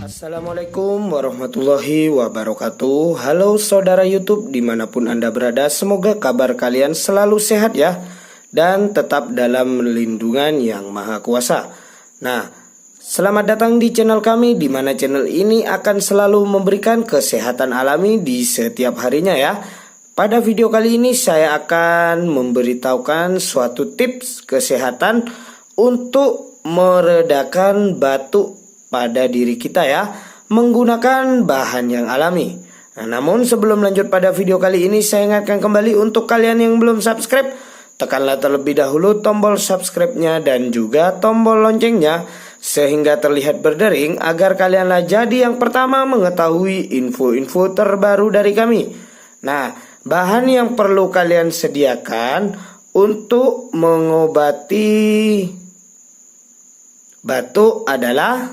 Assalamualaikum warahmatullahi wabarakatuh. Halo saudara YouTube dimanapun Anda berada, semoga kabar kalian selalu sehat ya, dan tetap dalam lindungan yang maha kuasa. Nah, selamat datang di channel kami, di mana channel ini akan selalu memberikan kesehatan alami di setiap harinya ya. Pada video kali ini saya akan memberitahukan suatu tips kesehatan untuk meredakan batuk pada diri kita ya, menggunakan bahan yang alami. Nah, namun sebelum lanjut pada video kali ini, saya ingatkan kembali untuk kalian yang belum subscribe, tekanlah terlebih dahulu tombol subscribe-nya dan juga tombol loncengnya sehingga terlihat berdering agar kalianlah jadi yang pertama mengetahui info-info terbaru dari kami. Nah, bahan yang perlu kalian sediakan untuk mengobati batuk adalah,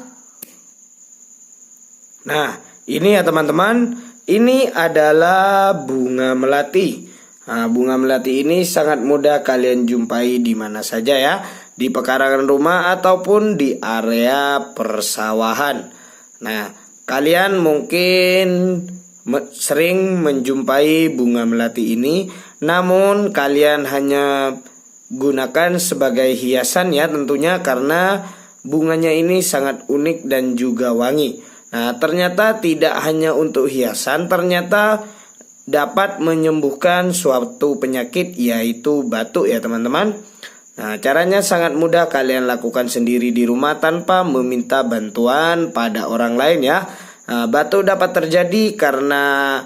nah, ini ya teman-teman, ini adalah bunga melati. Nah, bunga melati ini sangat mudah kalian jumpai di mana saja ya, di pekarangan rumah ataupun di area persawahan. Nah, kalian mungkin sering menjumpai bunga melati ini, namun kalian hanya gunakan sebagai hiasan ya tentunya, karena bunganya ini sangat unik dan juga wangi. Nah, ternyata tidak hanya untuk hiasan, ternyata dapat menyembuhkan suatu penyakit yaitu batuk ya teman-teman. Nah, caranya sangat mudah, kalian lakukan sendiri di rumah tanpa meminta bantuan pada orang lain ya. Nah, batuk dapat terjadi karena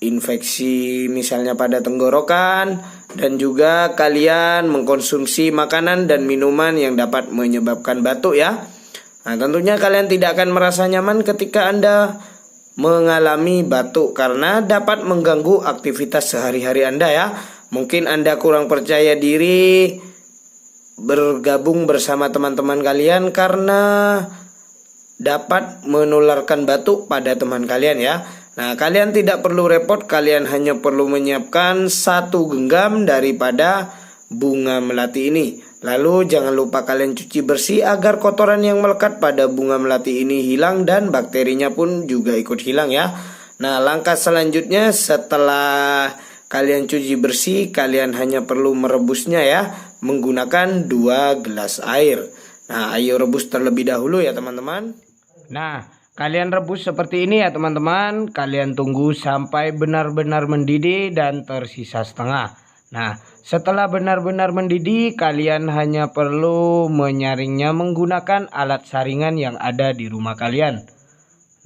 infeksi misalnya pada tenggorokan, dan juga kalian mengkonsumsi makanan dan minuman yang dapat menyebabkan batuk ya. Nah, tentunya kalian tidak akan merasa nyaman ketika Anda mengalami batuk karena dapat mengganggu aktivitas sehari-hari Anda ya. Mungkin Anda kurang percaya diri bergabung bersama teman-teman kalian karena dapat menularkan batuk pada teman kalian ya. Nah, kalian tidak perlu repot, kalian hanya perlu menyiapkan 1 genggam daripada bunga melati ini. Lalu jangan lupa kalian cuci bersih agar kotoran yang melekat pada bunga melati ini hilang dan bakterinya pun juga ikut hilang ya. Nah, langkah selanjutnya setelah kalian cuci bersih, kalian hanya perlu merebusnya ya menggunakan 2 gelas air. Nah, ayo rebus terlebih dahulu ya teman-teman. Nah, kalian rebus seperti ini ya teman-teman. Kalian tunggu sampai benar-benar mendidih dan tersisa setengah. Nah, setelah benar-benar mendidih, kalian hanya perlu menyaringnya menggunakan alat saringan yang ada di rumah kalian.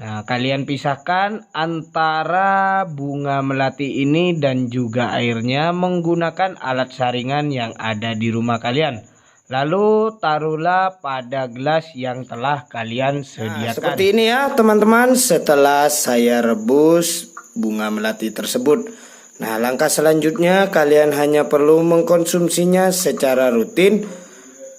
Nah, kalian pisahkan antara bunga melati ini dan juga airnya menggunakan alat saringan yang ada di rumah kalian. Lalu taruhlah pada gelas yang telah kalian sediakan. Nah, seperti ini ya teman-teman, setelah saya rebus bunga melati tersebut. Nah, langkah selanjutnya kalian hanya perlu mengkonsumsinya secara rutin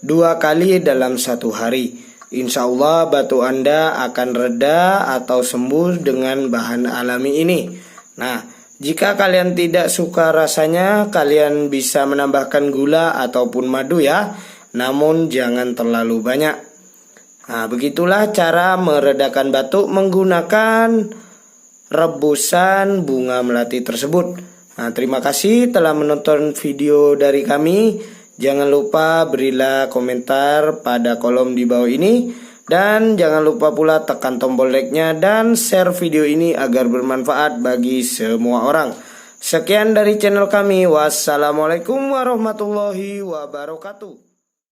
2 kali dalam 1 hari. Insya Allah batuk Anda akan reda atau sembuh dengan bahan alami ini. Nah, jika kalian tidak suka rasanya, kalian bisa menambahkan gula ataupun madu ya, namun jangan terlalu banyak. Nah, begitulah cara meredakan batuk menggunakan rebusan bunga melati tersebut. Nah, terima kasih telah menonton video dari kami. Jangan lupa berilah komentar pada kolom di bawah ini, dan jangan lupa pula tekan tombol like-nya dan share video ini agar bermanfaat bagi semua orang. Sekian dari channel kami. Wassalamualaikum warahmatullahi wabarakatuh.